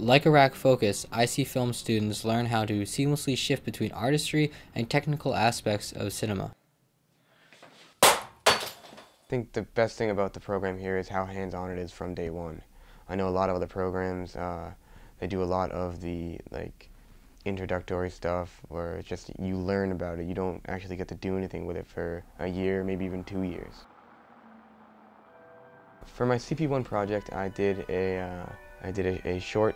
Like a rack focus, IC film students learn how to seamlessly shift between artistry and technical aspects of cinema. I think the best thing about the program here is how hands-on it is from day one. I know a lot of other programs, they do a lot of the introductory stuff where it's just you learn about it. You don't actually get to do anything with it for a year, maybe even 2 years. For my CP1 project, I did a short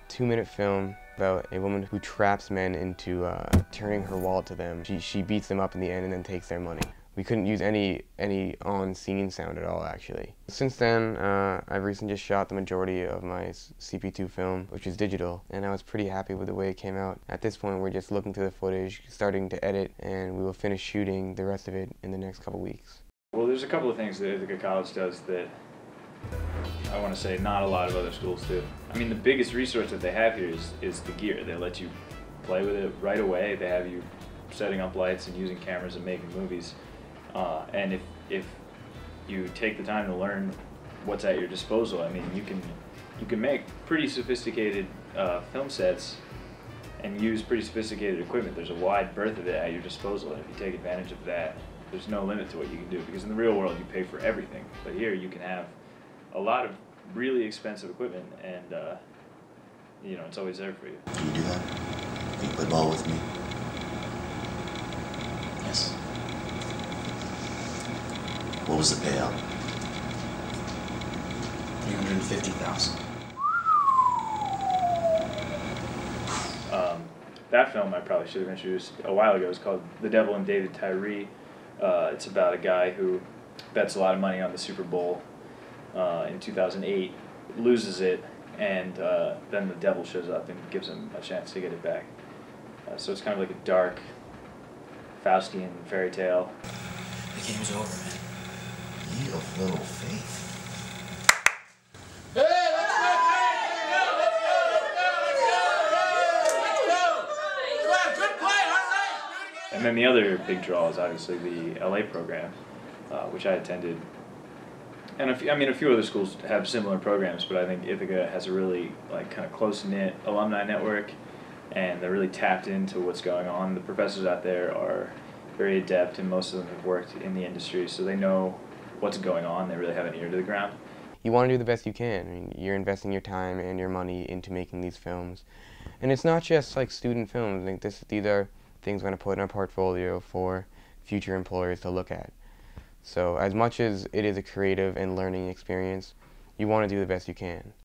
2-minute film about a woman who traps men into turning her wallet to them. She beats them up in the end and then takes their money. We couldn't use any on-scene sound at all, actually. Since then, I've recently just shot the majority of my CP2 film, which is digital, and I was pretty happy with the way it came out. At this point, we're just looking through the footage, starting to edit, and we will finish shooting the rest of it in the next couple weeks. Well, there's a couple of things that Ithaca College does that I want to say not a lot of other schools do. I mean, the biggest resource that they have here is the gear. They let you play with it right away. They have you setting up lights and using cameras and making movies. And if you take the time to learn what's at your disposal, I mean, you can make pretty sophisticated film sets and use pretty sophisticated equipment. There's a wide berth of it at your disposal, and if you take advantage of that, there's no limit to what you can do, because in the real world you pay for everything, but here you can have a lot of really expensive equipment, and you know, it's always there for you. Can you do that? Can you play ball with me? Yes. What was the payout? $350,000. That film I probably should have introduced a while ago. It's called The Devil and David Tyree. It's about a guy who bets a lot of money on the Super Bowl in 2008, loses it, and then the devil shows up and gives him a chance to get it back. So it's kind of like a dark Faustian fairy tale. The game's over, man. Ye of little faith. And then the other big draw is obviously the LA program, which I attended. And a few other schools have similar programs, but I think Ithaca has a really kind of close-knit alumni network, and they're really tapped into what's going on. The professors out there are very adept, and most of them have worked in the industry, so they know what's going on. They really have an ear to the ground. You want to do the best you can. I mean, you're investing your time and your money into making these films. And it's not just like student films. I think these are things we're going to put in our portfolio for future employers to look at. So as much as it is a creative and learning experience, you want to do the best you can.